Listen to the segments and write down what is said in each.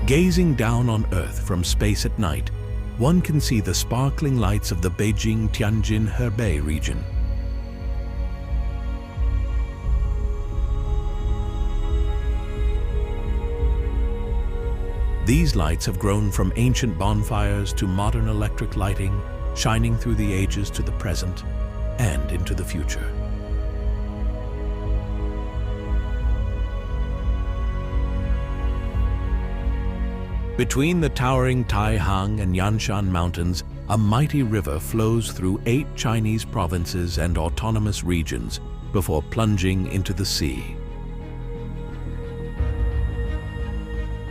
Gazing down on Earth from space at night, one can see the sparkling lights of the Beijing-Tianjin-Hebei region. These lights have grown from ancient bonfires to modern electric lighting, shining through the ages to the present and into the future. Between the towering Taihang and Yanshan mountains, a mighty river flows through 8 Chinese provinces and autonomous regions before plunging into the sea.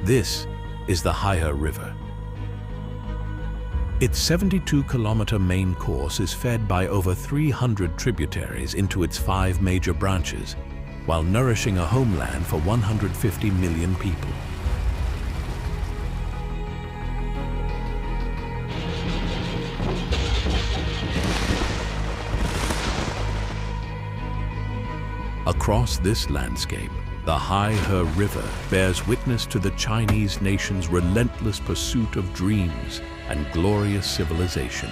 This is the Haihe River. Its 72-kilometer main course is fed by over 300 tributaries into its 5 major branches, while nourishing a homeland for 150 million people. Across this landscape, the Haihe River bears witness to the Chinese nation's relentless pursuit of dreams and glorious civilization.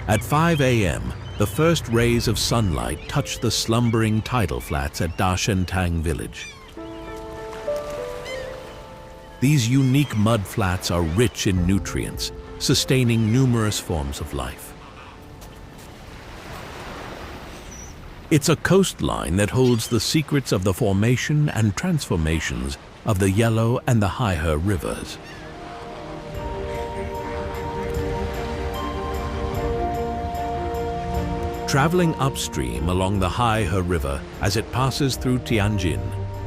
At 5 a.m., the first rays of sunlight touch the slumbering tidal flats at Dashentang village. These unique mud flats are rich in nutrients, sustaining numerous forms of life. It's a coastline that holds the secrets of the formation and transformations of the Yellow and the Haihe rivers. Traveling upstream along the Haihe River as it passes through Tianjin,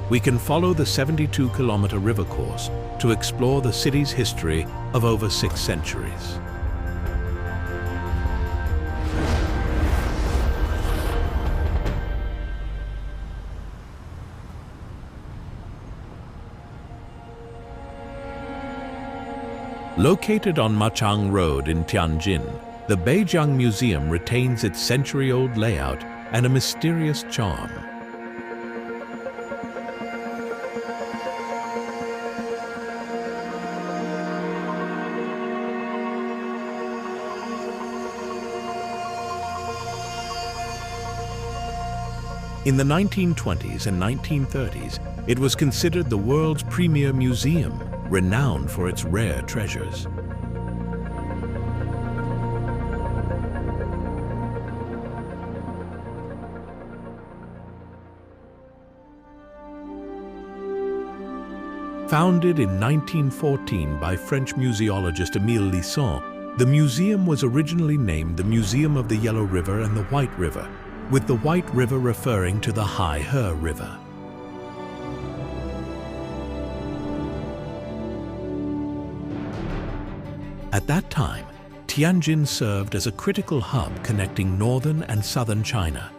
we can follow the 72-kilometer river course to explore the city's history of over 6 centuries. Located on Machang Road in Tianjin, the Beijiang Museum retains its century-old layout and a mysterious charm. In the 1920s and 1930s, it was considered the world's premier museum, renowned for its rare treasures. Founded in 1914 by French museologist Émile Lisson, the museum was originally named the Museum of the Yellow River and the White River, with the White River referring to the Haihe River. At that time, Tianjin served as a critical hub connecting northern and southern China,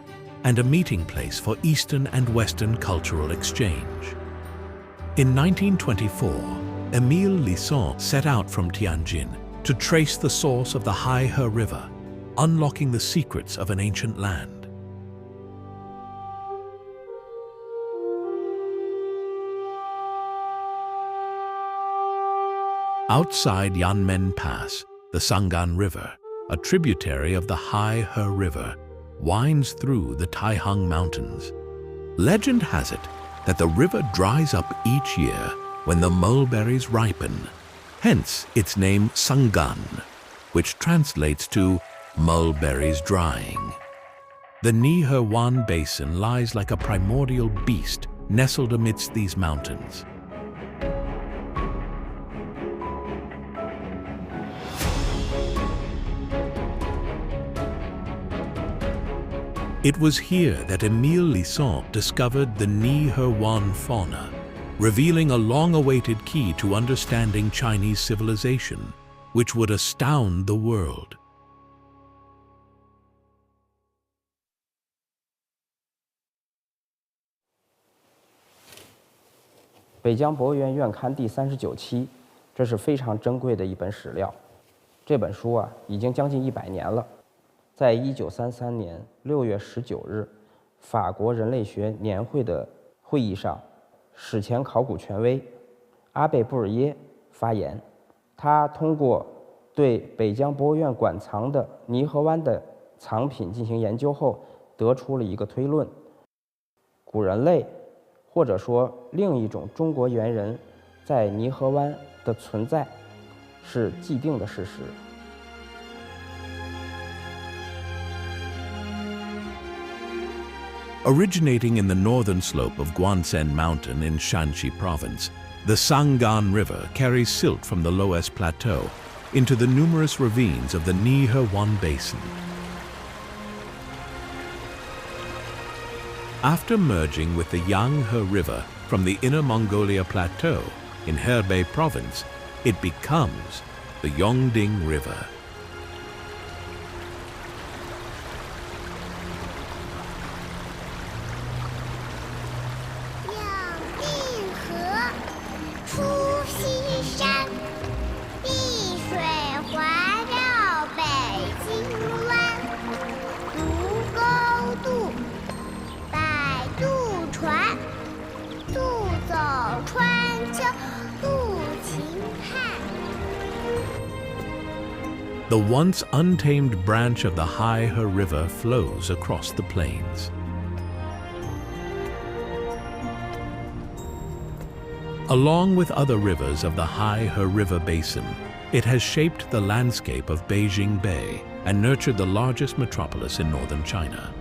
and a meeting place for Eastern and Western cultural exchange. In 1924, Émile Lisson set out from Tianjin to trace the source of the Haihe River, unlocking the secrets of an ancient land. Outside Yanmen Pass, the Sangan River, a tributary of the Haihe River, winds through the Taihang Mountains. Legend has it that the river dries up each year when the mulberries ripen, hence its name Sangan, which translates to mulberries drying. The Nihewan Basin lies like a primordial beast nestled amidst these mountains. It was here that Émile Lisson discovered the Ni-He-Wan fauna, revealing a long-awaited key to understanding Chinese civilization, which would astound the world. 北疆博物院院刊第39期，这是非常珍贵的一本史料。这本书啊，已经将近100年了。在1933年6月19日，法国人类学年会的会议上，史前考古权威阿贝布尔耶发言，他通过对北疆博物院馆藏的泥河湾的藏品进行研究后，得出了一个推论：古人类，或者说另一种中国猿人，在泥河湾的存在是既定的事实。 Originating in the northern slope of Guanshen Mountain in Shanxi Province, the Sangan River carries silt from the Loess Plateau into the numerous ravines of the Ni-He-Wan Basin. After merging with the Yanghe River from the Inner Mongolia Plateau in Hebei Province, it becomes the Yongding River. 'The once untamed branch of the海河 River flows across the plains. Along with other rivers of the海河 River basin, it has shaped the landscape of Beijing Bay and nurtured the largest metropolis in northern China.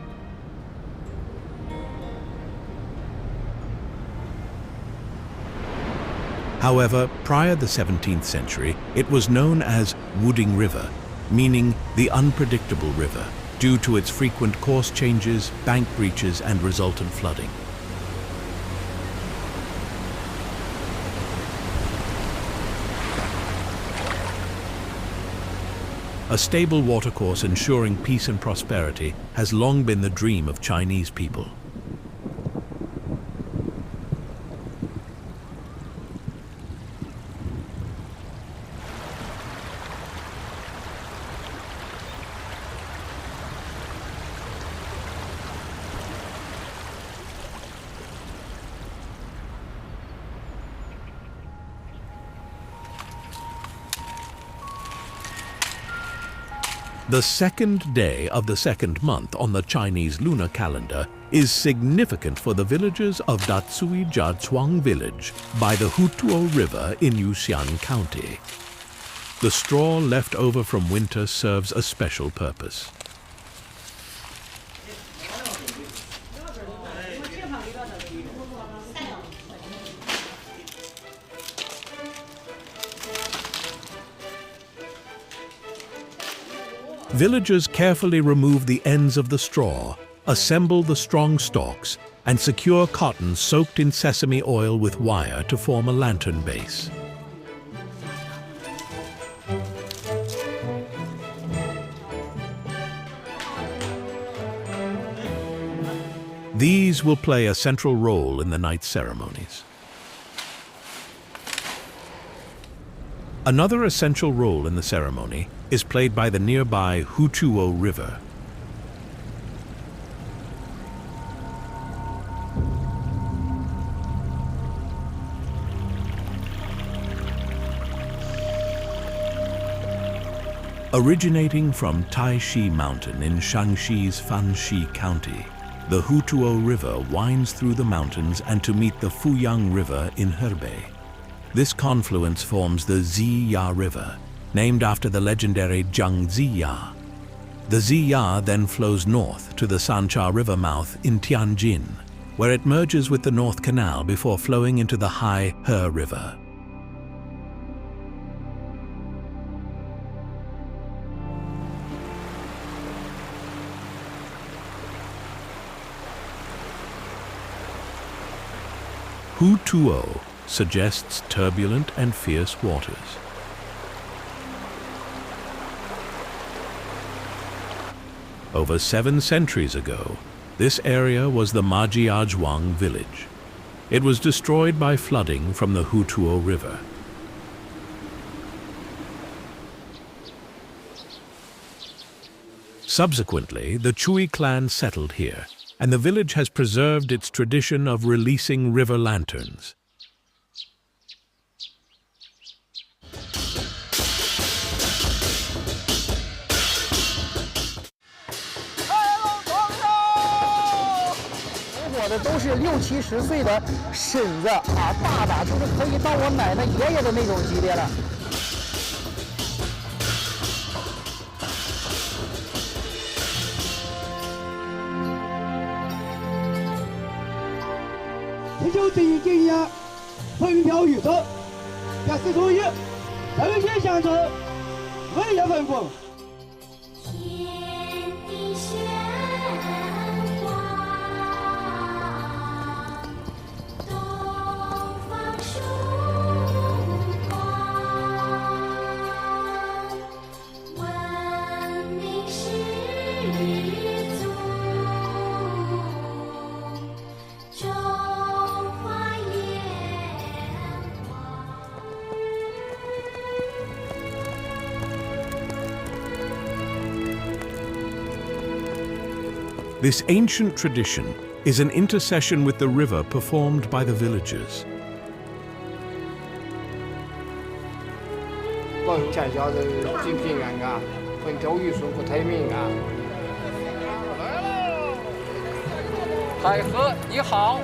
However, prior to the 17th century, it was known as Wuding River, meaning the unpredictable river, due to its frequent course changes, bank breaches, and resultant flooding. A stable watercourse ensuring peace and prosperity has long been the dream of Chinese people. The second day of the second month on the Chinese lunar calendar is significant for the villagers of Datsui Jiachuang village by the Hutuo River in Yuxian County. The straw left over from winter serves a special purpose. Villagers carefully remove the ends of the straw, assemble the strong stalks, and secure cotton soaked in sesame oil with wire to form a lantern base. These will play a central role in the night ceremonies. Another essential role in the ceremony is played by the nearby Hutuo River. Originating from Taishi Mountain in Shaanxi's Fanxi County, the Hutuo River winds through the mountains and to meet the Fuyang River in Hebei. This confluence forms the Ziya River, named after the legendary Zhang Ziya. The Ziya then flows north to the Sancha River mouth in Tianjin, where it merges with the North Canal before flowing into the海河 River. Hutuo suggests turbulent and fierce waters. Over 7 centuries ago, this area was the Majiajwang village. It was destroyed by flooding from the Hutuo River. Subsequently, the Chui clan settled here, and the village has preserved its tradition of releasing river lanterns.都是60、70岁的婶子啊，爸爸就是可以到我奶奶、爷爷的那种级别了。这就等于今年风调雨顺，假使注意，人心相称，日夜风风。天地玄黄，东方曙光，文明始祖，中华炎黄。This ancient tradition is an intercession with the river performed by the villagers. 保佑天下人平平安安，风调雨顺不太平安。海河你好。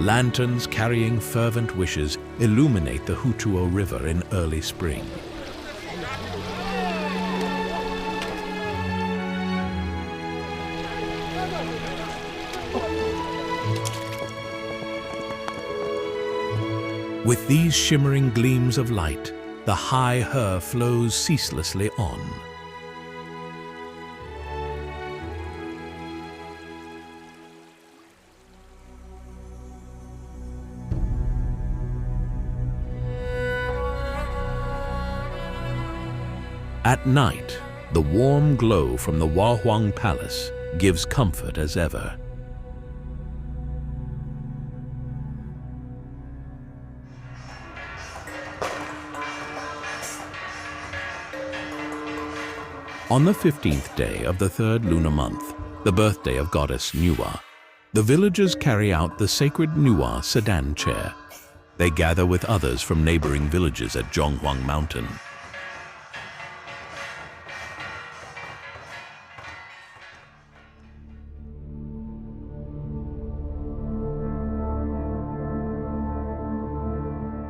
Lanterns carrying fervent wishes illuminate the Hutuo River in early spring. With these shimmering gleams of light, the海河flows ceaselessly on. At night, the warm glow from the Wahuang Palace gives comfort as ever. On the 15th day of the 3rd lunar month, the birthday of goddess Nuwa, the villagers carry out the sacred Nuwa sedan chair. They gather with others from neighboring villages at Zhonghuang Mountain.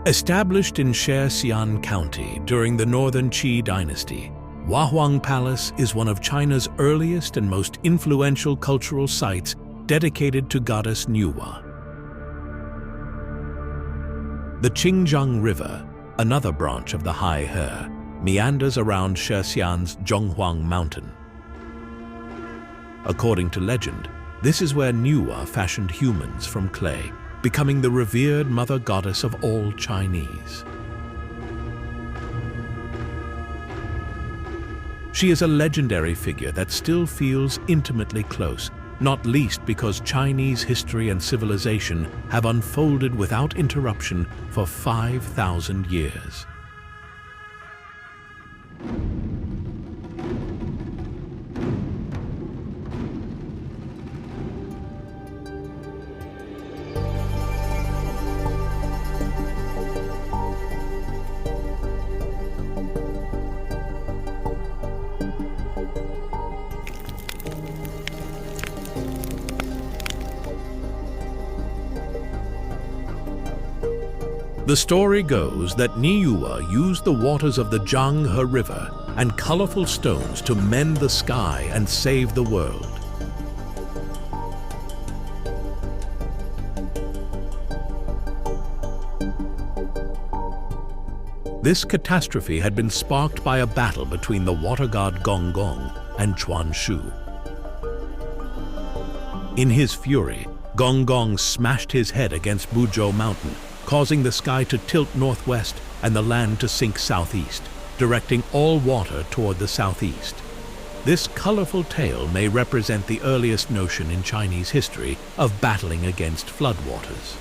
Established in Shaanxi County during the Northern Qi dynasty, Wahuang Palace is one of China's earliest and most influential cultural sites dedicated to goddess Nuwa. The Qingjiang River, another branch of the海河, meanders around Shaanxi's Zhonghuang Mountain. According to legend, this is where Nuwa fashioned humans from clay, becoming the revered mother goddess of all Chinese. She is a legendary figure that still feels intimately close, not least because Chinese history and civilization have unfolded without interruption for 5,000 years. The story goes that Niyuwa used the waters of the Zhanghe River and colorful stones to mend the sky and save the world. This catastrophe had been sparked by a battle between the water god Gonggong and Chuanshu. In his fury, Gong Gong smashed his head against Buzhou Mountain, causing the sky to tilt northwest and the land to sink southeast, directing all water toward the southeast. This colorful tale may represent the earliest notion in Chinese history of battling against floodwaters.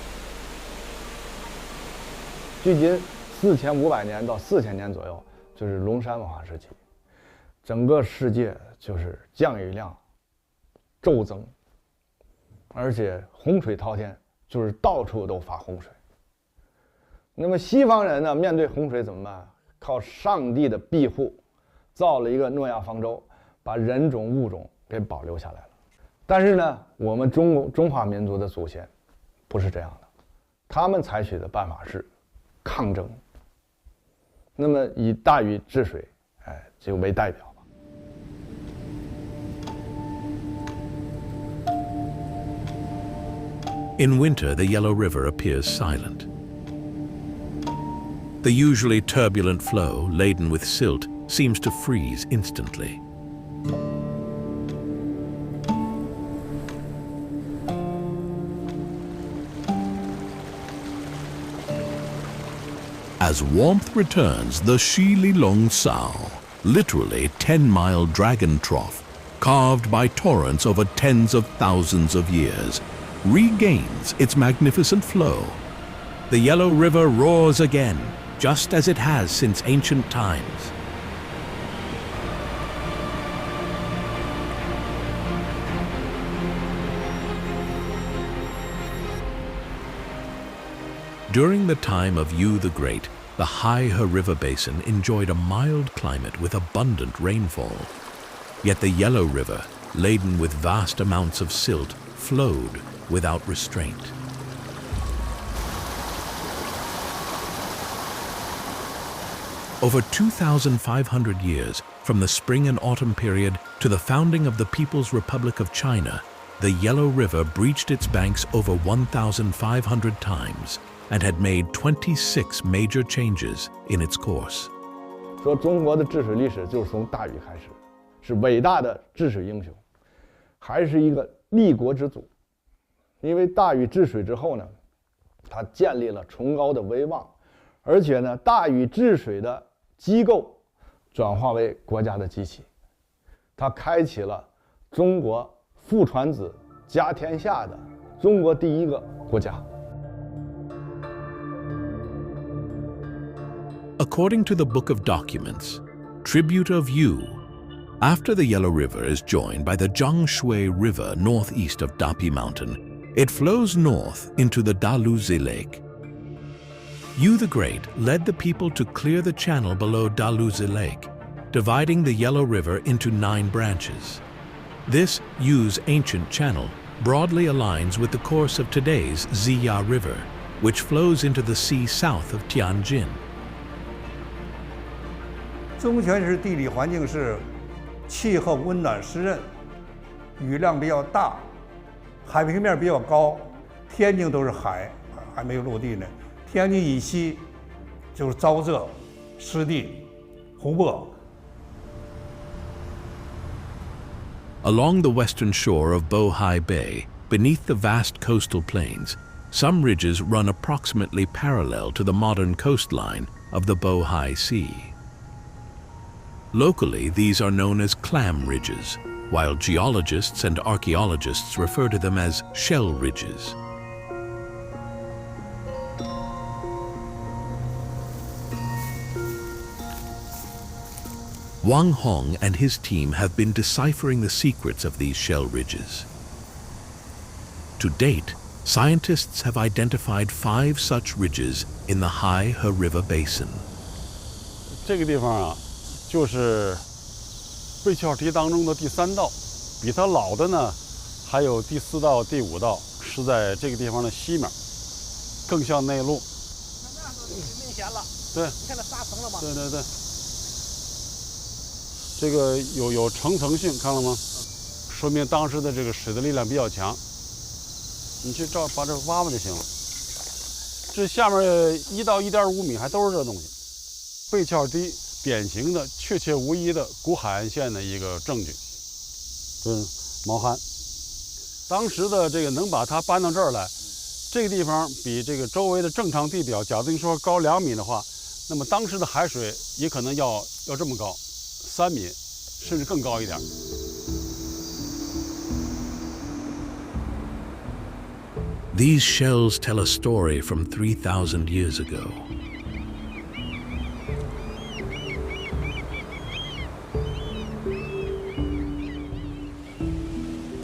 距今4500年到4000年左右，就是龙山文化时期，整个世界就是降雨量骤增，而且洪水滔天，就是到处都发洪水。那么西方人呢，面对洪水怎么办？靠上帝的庇护，造了一个诺亚方舟，把人种物种给保留下来了。但是呢，我们中华民族的祖先不是这样的，他们采取的办法是抗争。那么以大禹治水，就为代表吧。In winter, the Yellow River appears silent. The usually turbulent flow, laden with silt, seems to freeze instantly. As warmth returns, the Shi Li Long Sao, literally 10-mile dragon trough, carved by torrents over tens of thousands of years, regains its magnificent flow. The Yellow River roars again, just as it has since ancient times. During the time of Yu the Great, the Haihe River basin enjoyed a mild climate with abundant rainfall. Yet the Yellow River, laden with vast amounts of silt, flowed without restraint. Over 2,500 years, from the spring and autumn period to the founding of the People's Republic of China, the Yellow River breached its banks over 1,500 times and had made 26 major changes in its course. 说中国的治水历史就是从大禹开始，是伟大的治水英雄，还是一个立国之祖。因为大禹治水之后呢，他建立了崇高的威望，而且呢，大禹治水的机构转化为国家的机器，他开启了中国父传子家天下的中国第一个国家。According to the Book of Documents, Tribute of Yu, after the Yellow River is joined by the Jiangshui River northeast of Dapi Mountain, it flows north into the Dalhousie Lake. Yu the Great led the people to clear the channel below Dalhousie Lake, dividing the Yellow River into 9 branches. This Yu's ancient channel broadly aligns with the course of today's Ziya River, which flows into the sea south of Tianjin. 中泉市地理环境是气候温暖湿润，雨量比较大，海平面比较高，天津都是海，还没有陆地呢。天津以西就是沼泽、湿地、湖泊。 Along the western shore of Bohai Bay, beneath the vast coastal plains, some ridges run approximately parallel to the modern coastline of the Bohai Sea. Locally, these are known as clam ridges, while geologists and archaeologists refer to them as shell ridges. Wang Hong and his team have been deciphering the secrets of these shell ridges. To date, scientists have identified 5 such ridges in the Haihe River basin. 这个地方啊，就是贝壳堤当中的第3道，比它老的呢，还有第4道、第5道是在这个地方的西面，更向内陆。那是明显了。对，你看那沙层了吗？对对对。 这个有层层性，看了吗？说明当时的这个水的力量比较强。你去把这挖挖就行了。这下面1到1.5米还都是这东西。贝壳堤典型的、确切无疑的古海岸线的一个证据。这是毛蚶。当时的这个能把它搬到这儿来，这个地方比这个周围的正常地表，假定说高2米的话，那么当时的海水也可能要这么高，3米，甚至更高一点。These shells tell a story from 3,000 years ago.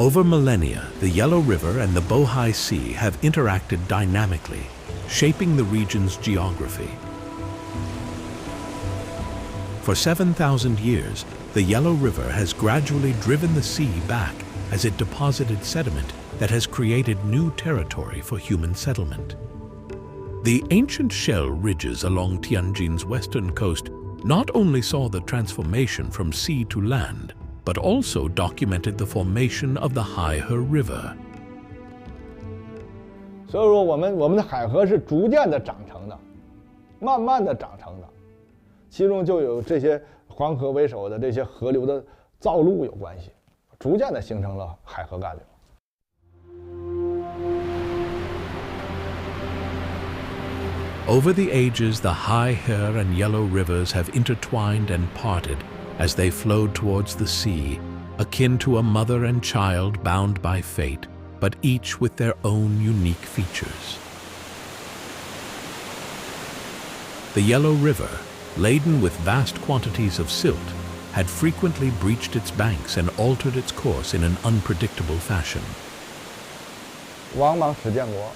Over millennia, the Yellow River and the Bohai Sea have interacted dynamically, shaping the region's geography. For 7,000 years, the Yellow River has gradually driven the sea back as it deposited sediment that has created new territory for human settlement. The ancient shell ridges along Tianjin's western coast not only saw the transformation from sea to land, but also documented the formation of the Haihe River. 所以说，我们的海河是逐渐的长成的，慢慢的长成的，其中就有这些黄河为首的这些河流的造陆有关系，逐渐的形成了海河干流。Over the ages, the Haihe and Yellow rivers have intertwined and parted as they flowed towards the sea, akin to a mother and child bound by fate, but each with their own unique features. The Yellow River, laden with vast quantities of silt, had frequently breached its banks and altered its course in an unpredictable fashion. 王莽始建国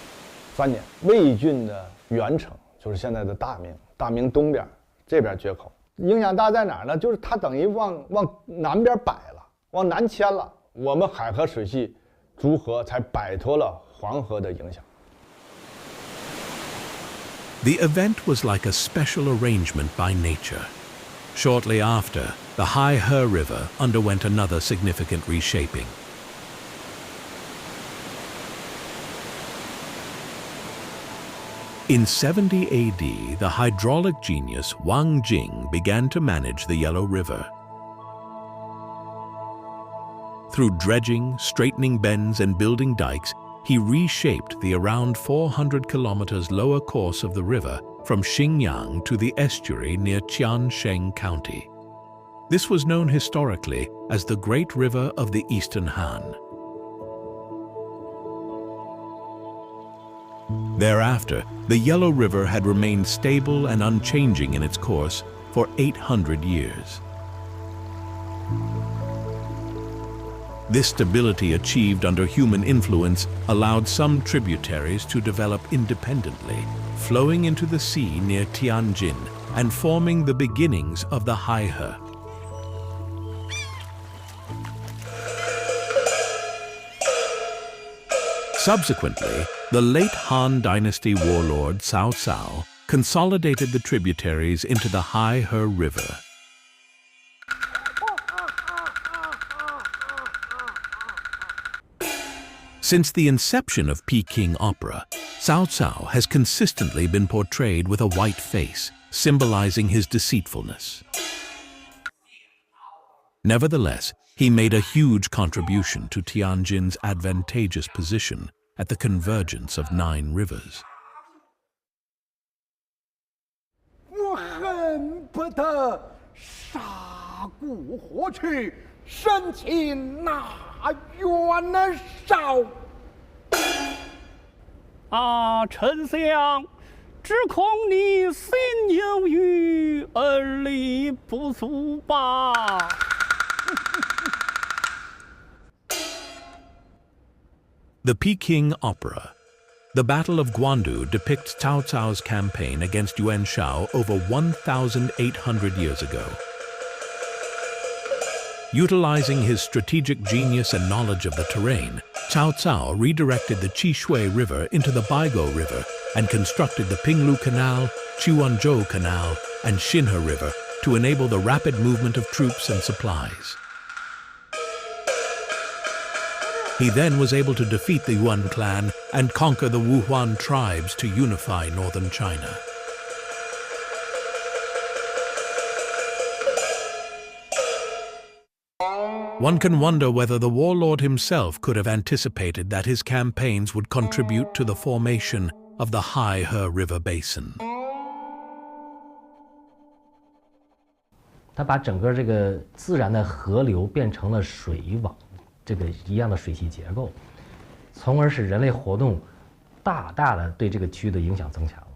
3年，魏郡的原城就是现在的大明，大明东边这边决口，影响大在哪儿呢？就是它等于往南边摆了，往南迁了，我们海河水系逐河才摆脱了黄河的影响。The event was like a special arrangement by nature. Shortly after, the Haihe River underwent another significant reshaping. In 70 AD, the hydraulic genius Wang Jing began to manage the Yellow River. Through dredging, straightening bends, and building dikes, he reshaped the around 400 kilometers lower course of the river from Xinjiang to the estuary near Qiansheng County. This was known historically as the Great River of the Eastern Han. Thereafter, the Yellow River had remained stable and unchanging in its course for 800 years. This stability achieved under human influence allowed some tributaries to develop independently, flowing into the sea near Tianjin and forming the beginnings of the Haihe. Subsequently, the late Han Dynasty warlord Cao Cao consolidated the tributaries into the Haihe River. Since the inception of Peking opera, Cao Cao has consistently been portrayed with a white face, symbolizing his deceitfulness. Nevertheless, he made a huge contribution to Tianjin's advantageous position at the convergence of 9 rivers. 我恨不得杀骨活去，生擒那袁绍。丞相，只恐你心有余而力不足吧。The Peking opera. The Battle of Guandu depicts Cao Cao's campaign against Yuan Shao over 1,800 years ago. Utilizing his strategic genius and knowledge of the terrain, Cao Cao redirected the Qishui River into the Baigo River and constructed the Pinglu Canal, Qiwanzhou Canal, and Xinhe River to enable the rapid movement of troops and supplies. He then was able to defeat the Yuan clan and conquer the Wuhuan tribes to unify northern China. One can wonder whether the warlord himself could have anticipated that his campaigns would contribute to the formation of the海河 River Basin. 它把整个这个自然的河流变成了水网，这个一样的水系结构，从而使人类活动大大的对这个区域的影响增强了。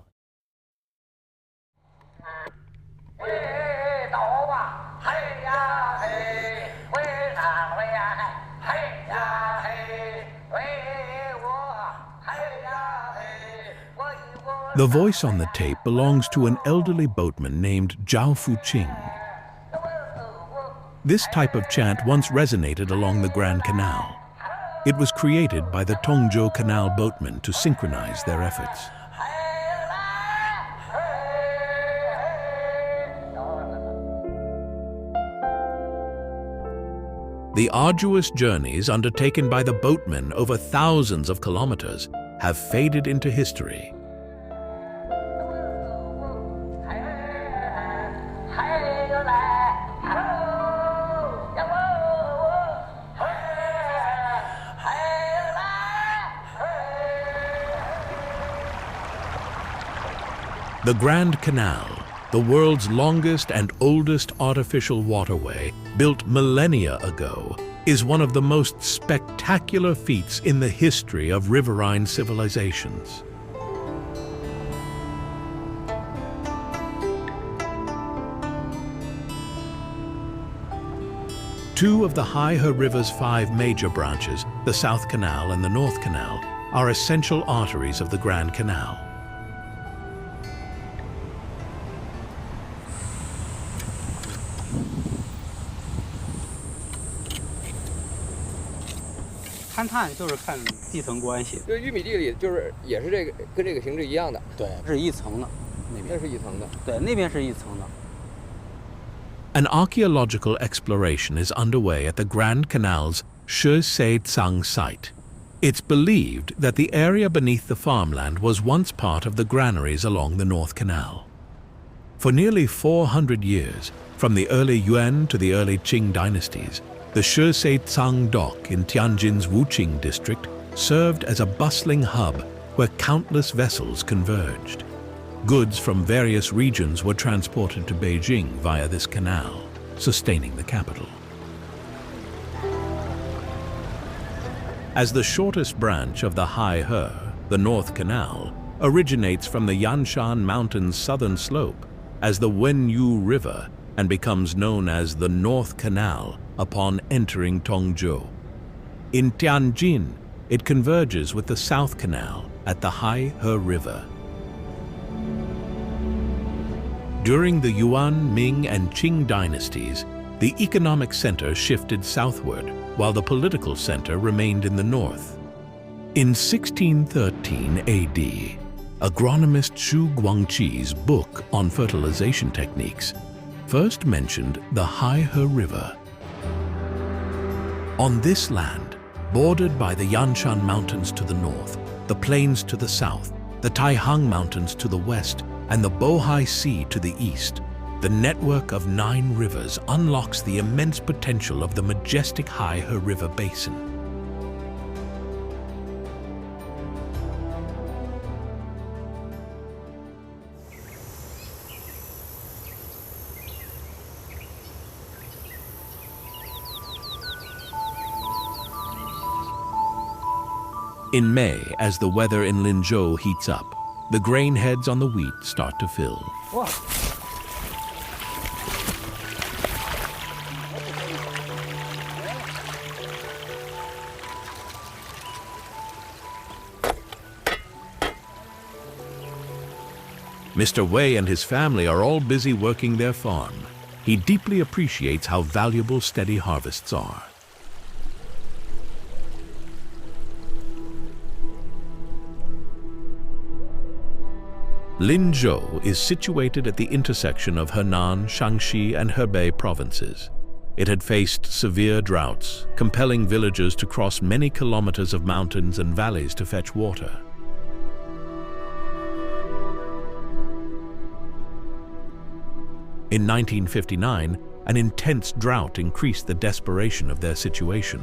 The voice on the tape belongs to an elderly boatman named Zhao Fuqing. This type of chant once resonated along the Grand Canal. It was created by the Tongzhou Canal boatmen to synchronize their efforts. The arduous journeys undertaken by the boatmen over thousands of kilometers have faded into history. The Grand Canal, the world's longest and oldest artificial waterway, built millennia ago, is one of the most spectacular feats in the history of riverine civilizations. Two of the海河River's 5 major branches, the South Canal and the North Canal, are essential arteries of the Grand Canal. 勘探就是看地层关系，这玉米地里就是也是这个跟这个形制一样的，对，是一层的，那边是一层的，对，那边是一层的。An archaeological exploration is underway at the Grand Canal's Shesai site. It's believed that the area beneath the farmland was once part of the granaries along the North Canal. For nearly 400 years, from the early Yuan to the early Qing dynasties, the Shesai dock in Tianjin's Wuqing district served as a bustling hub where countless vessels converged. Goods from various regions were transported to Beijing via this canal, sustaining the capital. As the shortest branch of the海河, the North Canal, originates from the Yanshan Mountains' southern slope as the Wenyu River and becomes known as the North Canal upon entering Tongzhou. In Tianjin, it converges with the South Canal at the海河River. During the Yuan, Ming, and Qing dynasties, the economic center shifted southward, while the political center remained in the north. In 1613 AD, agronomist Xu Guangqi's book on fertilization techniques first mentioned the海河River. On this land, bordered by the Yanshan Mountains to the north, the plains to the south, the Taihang Mountains to the west, and the Bohai Sea to the east, the network of 9 rivers unlocks the immense potential of the majestic海河River Basin. In May, as the weather in Linzhou heats up, the grain heads on the wheat start to fill. Wow. Mr. Wei and his family are all busy working their farm. He deeply appreciates how valuable steady harvests are. Linzhou is situated at the intersection of Henan, Shaanxi, and Hebei provinces. It had faced severe droughts, compelling villagers to cross many kilometers of mountains and valleys to fetch water. In 1959, An intense drought increased the desperation of their situation.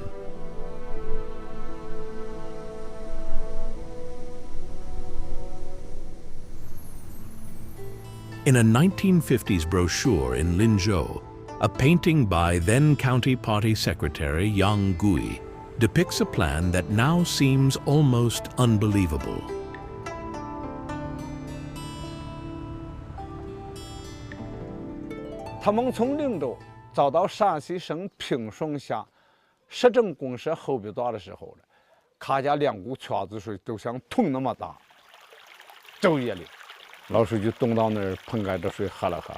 In a 1950s brochure in Linzhou, a painting by then County Party Secretary Yang Gui depicts a plan that now seems almost unbelievable. 他们从灵州遭到陕西省平顺县市政公社后备段的时候了，看见两股圈子水都像桶那么大，昼夜里，老师就冻到那儿碰盖着水喝了喝，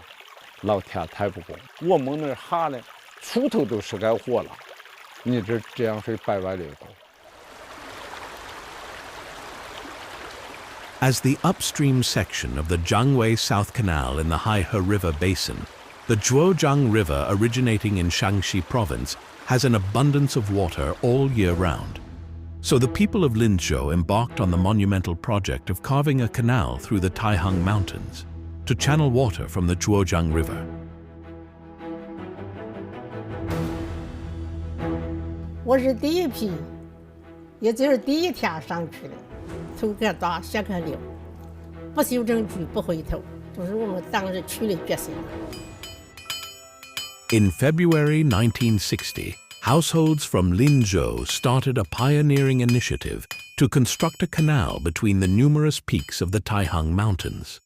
老天太不公，我们那儿哈呢，锄头都是该火了，你这样水白白流走。 As the upstream section of the Jiangwei South Canal in the Haihe River basin, the Zhuojiang River originating in Shaanxi province has an abundance of water all year round. So the people of Linzhou embarked on the monumental project of carving a canal through the Taihang Mountains to channel water from the Zhuojiang River. 我是第一批，也就是第一天上去的，头壳大，血壳溜，不修正矩，不回头，就是我们当时去的决心。 In February 1960, households from Linzhou started a pioneering initiative to construct a canal between the numerous peaks of the Taihang Mountains.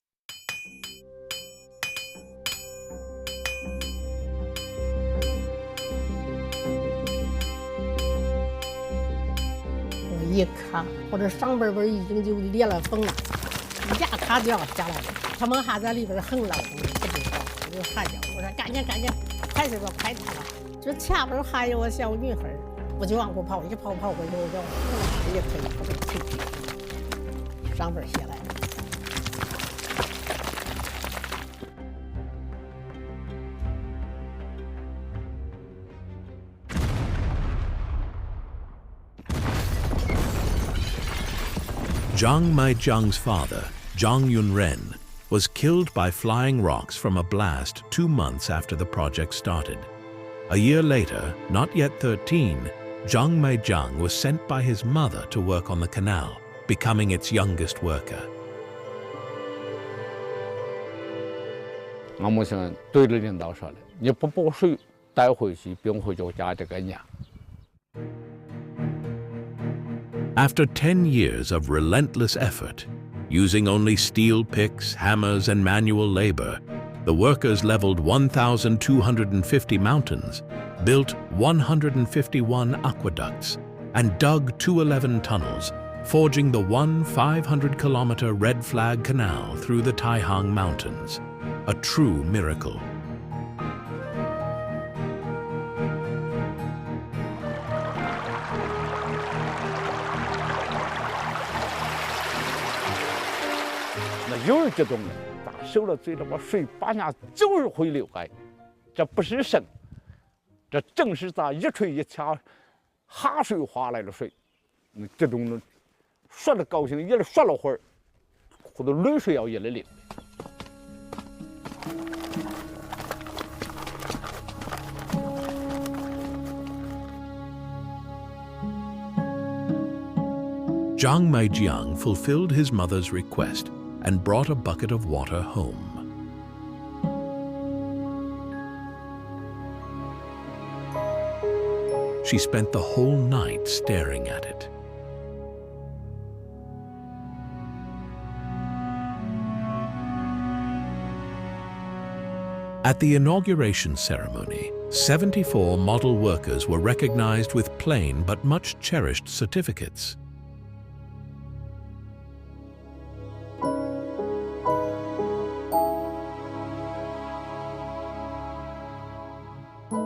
我一看，我这上边已经就裂了缝了，一下卡就要下来了。他们还在里边横了，不知道，我就喊叫，我说赶紧赶紧，快点吧，快点吧！这前边还有个小女孩，我就往过跑，一跑我就一推，我就推去，上边下来了。 Zhang Maijiang's father, Zhang Yunren, was killed by flying rocks from a blast 2 months after the project started. A year later, not yet 13, Zhang Maijiang was sent by his mother to work on the canal, becoming its youngest worker. 俺母亲对着领导说的：“你不把水带回去，并回家这个年。” After 10 years of relentless effort, using only steel picks, hammers, and manual labor, the workers leveled 1,250 mountains, built 151 aqueducts, and dug 211 tunnels, forging the 500-kilometer Red Flag Canal through the Taihang Mountains. A true miracle.那有人激动了，咋受了罪了？我水把下就是会流哎，这不是神，这正是咱一吹一掐，哈水划来的水。那激动了，说了高兴，一来说了会儿，或者泪水要一来流。 Zhang Maijiang fulfilled his mother's request and brought a bucket of water home. She spent the whole night staring at it. At the inauguration ceremony, 74 model workers were recognized with plain but much cherished certificates.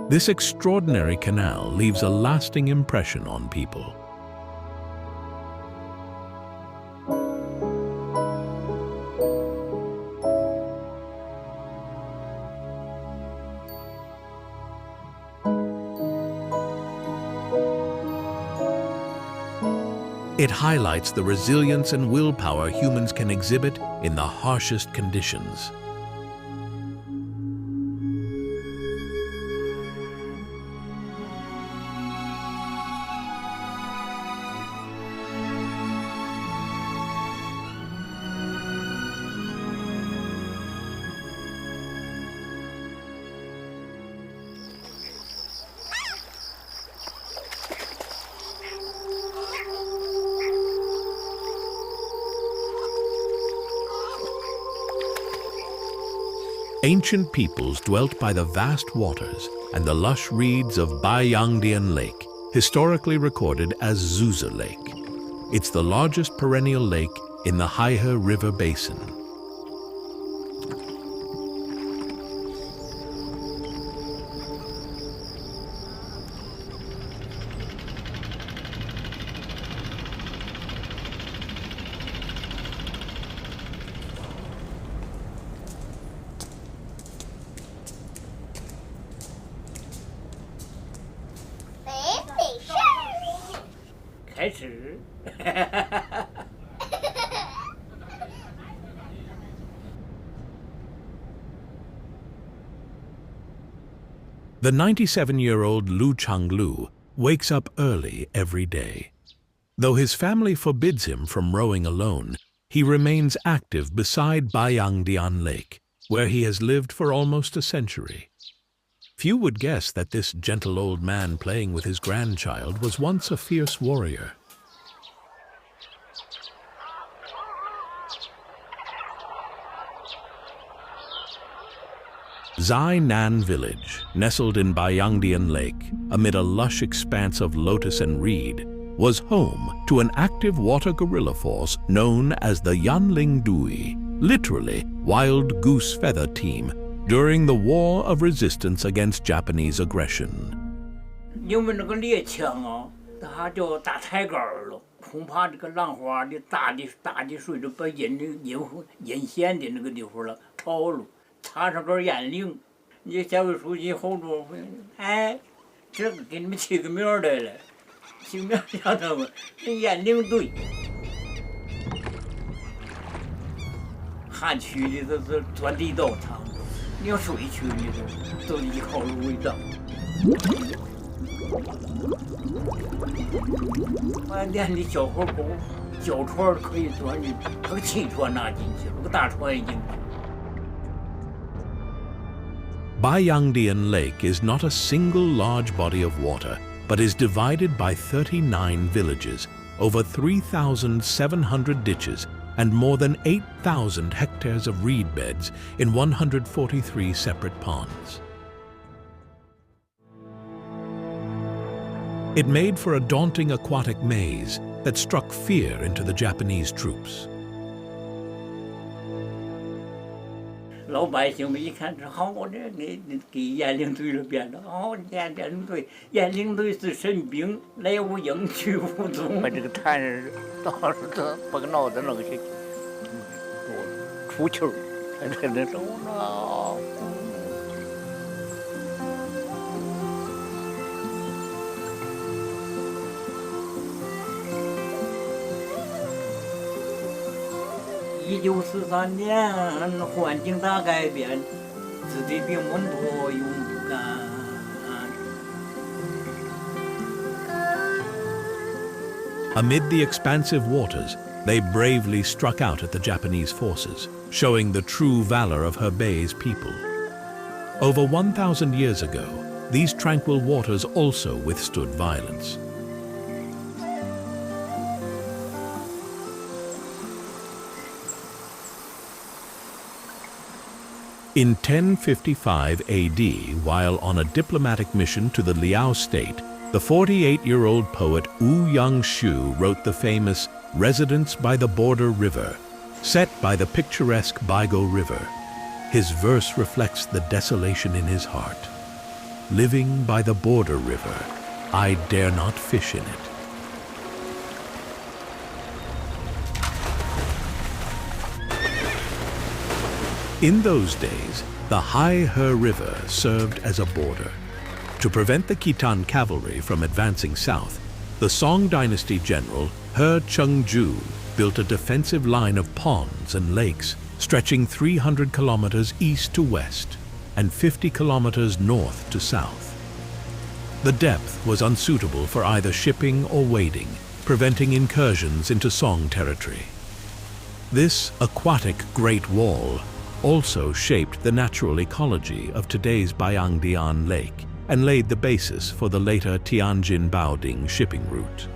This extraordinary canal leaves a lasting impression on people. It highlights the resilience and willpower humans can exhibit in the harshest conditions. Ancient peoples dwelt by the vast waters and the lush reeds of Baiyangdian Lake, historically recorded as Zuza Lake. It's the largest perennial lake in the Haihe River basin. The 97-year-old Lu Changlu wakes up early every day. Though his family forbids him from rowing alone, he remains active beside Baiyangdian Lake, where he has lived for almost a century. Few would guess that this gentle old man playing with his grandchild was once a fierce warrior. Zai Nan village, nestled in Baiyangdian Lake, amid a lush expanse of lotus and reed, was home to an active water guerrilla force known as the Yanling Dui, literally Wild Goose Feather Team, during the War of Resistance against Japanese aggression. 因为那个猎枪啊，它叫大抬杆了，恐怕这个浪花的大的水就把引线的那个地方了超了。 插上根烟铃，你县委书记侯主任，哎，这个给你们起个名儿来了，起名叫他们是烟铃队。旱区的都是钻地道场，你要水区的都依靠芦苇荡。饭店的小河沟，小船可以钻进，那个汽船拿进去了，那个大船已经。 Baiyangdian Lake is not a single large body of water, but is divided by 39 villages, over 3,700 ditches, and more than 8,000 hectares of reed beds in 143 separate ponds. It made for a daunting aquatic maze that struck fear into the Japanese troops. 老百姓们一看，这好，这你给雁翎队了编的，哦，雁翎队，雁翎队是神兵，来无影去无踪。把这个炭人到时候把个脑袋弄下去，出气儿，才能走呢。1943年，环境大改变，子弟兵们多勇敢。Amid the expansive waters, they bravely struck out at the Japanese forces, showing the true valor of Hebei's people. Over 1,000 years ago, these tranquil waters also withstood violence. In 1055 AD, while on a diplomatic mission to the Liao state, the 48-year-old poet Wu Yangshu wrote the famous Residence by the Border River, set by the picturesque Baigo River. His verse reflects the desolation in his heart. Living by the border river, I dare not fish in it. In those days, the Haihe River served as a border. To prevent the Khitan cavalry from advancing south, the Song dynasty general He Chengju built a defensive line of ponds and lakes stretching 300 kilometers east to west and 50 kilometers north to south. The depth was unsuitable for either shipping or wading, preventing incursions into Song territory. This aquatic Great Wall also shaped the natural ecology of today's Baiyangdian Lake and laid the basis for the later Tianjin-Baoding shipping route.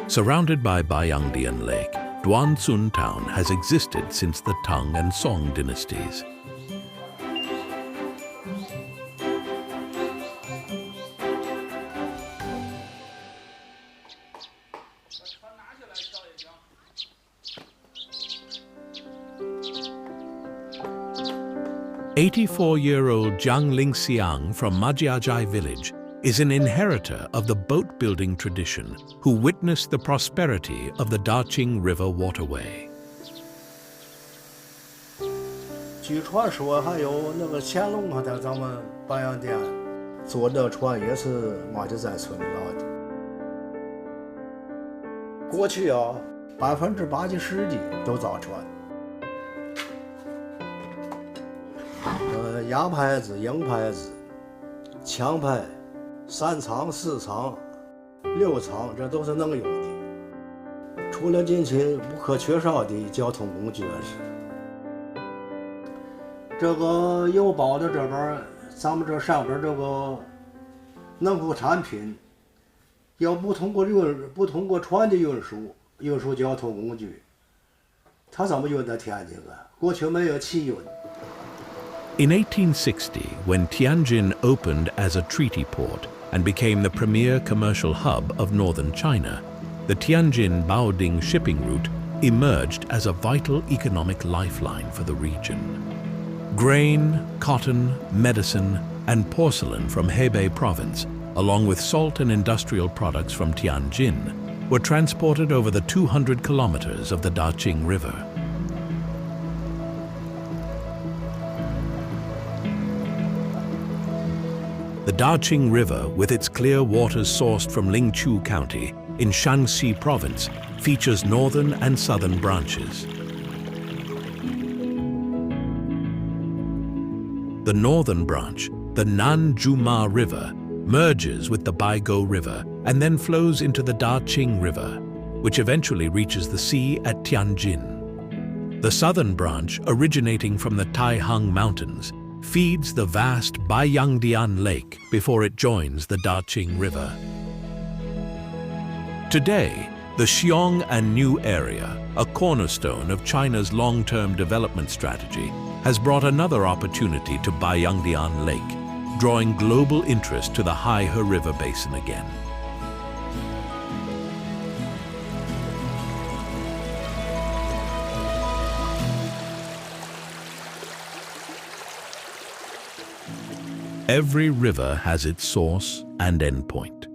Surrounded by Bayangdian Lake, Duansun town has existed since the Tang and Song dynasties. "84-year-old Jiang Lingxiang from Majiajai village is an inheritor of the boat-building tradition who witnessed the prosperity of the Daqing River waterway." 据传说，还有那个乾隆还在咱们白洋淀坐的船也是马家寨村造的。过去啊，80%-90%的都造船。鸭牌子、鹰牌子、枪牌。 3仓、4仓、6仓，这都是能用的。除了近期不可缺少的交通工具是。这个邮报的这边，咱们这上边这个农副产品，要不通过船的运输交通工具，它怎么运到天津啊？过去没有汽运。 In 1860, when Tianjin opened as a treaty port and became the premier commercial hub of northern China, the Tianjin-Baoding shipping route emerged as a vital economic lifeline for the region. Grain, cotton, medicine, and porcelain from Hebei province, along with salt and industrial products from Tianjin, were transported over the 200 kilometers of the Daqing River. The Daqing River, with its clear waters sourced from Lingqiu County in Shanxi Province, features northern and southern branches. The northern branch, the Nanjuma River, merges with the Baigo River and then flows into the Daqing River, which eventually reaches the sea at Tianjin. The southern branch, originating from the Taihang Mountains, feeds the vast Bayangdian Lake before it joins the Daqing River. Today, the Xiong and New area, a cornerstone of China's long-term development strategy, has brought another opportunity to Bayangdian Lake, drawing global interest to the Haihe River basin again. Every river has its source and endpoint.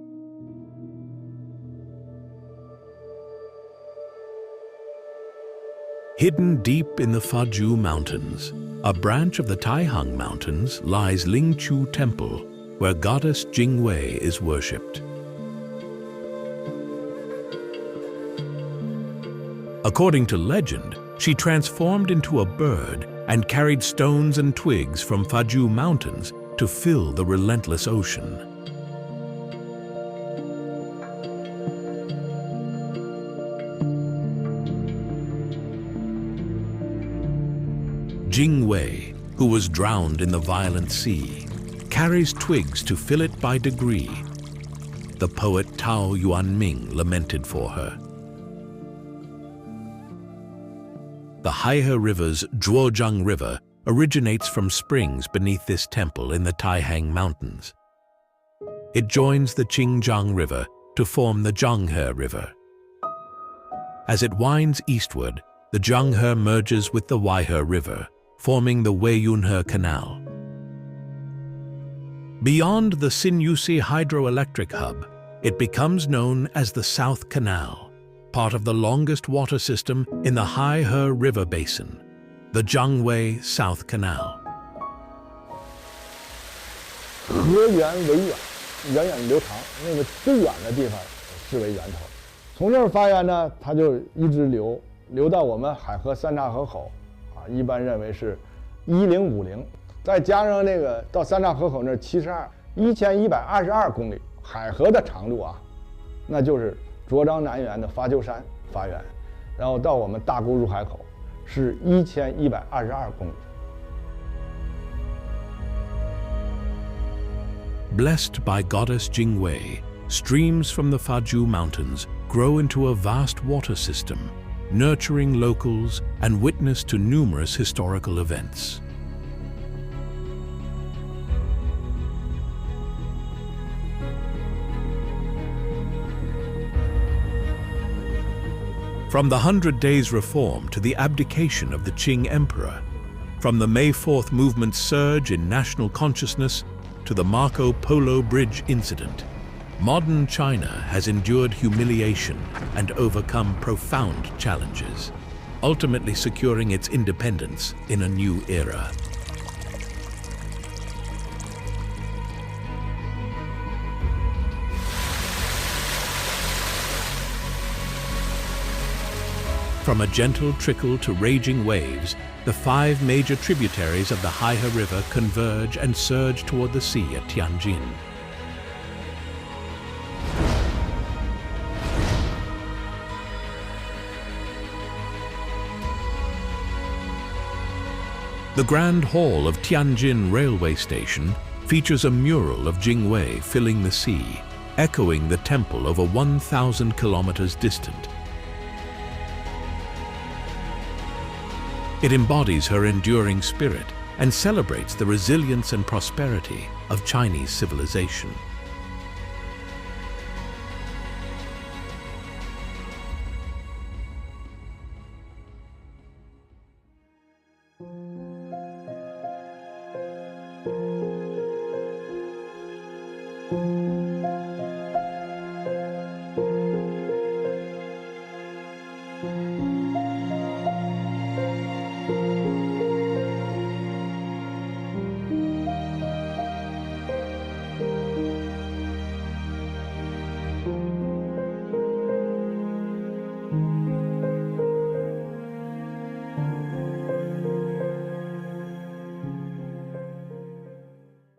Hidden deep in the Faju Mountains, a branch of the Taihang Mountains, lies Lingqiu Temple, where goddess Jingwei is worshipped. According to legend, she transformed into a bird and carried stones and twigs from Faju Mountains to fill the relentless ocean. Jingwei, who was drowned in the violent sea, carries twigs to fill it by degree. The poet Tao Yuanming lamented for her. The Haihe River's Zhuozhang River originates from springs beneath this temple in the Taihang Mountains. It joins the Qingjiang River to form the Zhanghe River. As it winds eastward, the Zhanghe merges with the Waihe River, forming the Weiyunhe Canal. Beyond the Sinyusi hydroelectric hub, it becomes known as the South Canal, part of the longest water system in the Haihe River basin, the Jiangwei South Canal. 河源为源，源远流长，那个最远的地方视为源头。从这儿发源呢，它就一直流到我们海河三岔河口，一般认为是1050，再加上那个到三岔河口那7122公里，海河的长度啊，那就是涿漳南源的发丘山发源，然后到我们大沽入海口是1122公里。Blessed by goddess Jingwei, streams from the Faju Mountains grow into a vast water system, nurturing locals and witness to numerous historical events. From the 100 Days Reform to the abdication of the Qing Emperor, from the May 4th movement's surge in national consciousness to the Marco Polo Bridge incident, modern China has endured humiliation and overcome profound challenges, ultimately securing its independence in a new era. From a gentle trickle to raging waves, the 5 major tributaries of the Haihe River converge and surge toward the sea at Tianjin. The Grand Hall of Tianjin Railway Station features a mural of Jingwei filling the sea, echoing the temple over 1,000 kilometers distant. It embodies her enduring spirit and celebrates the resilience and prosperity of Chinese civilization.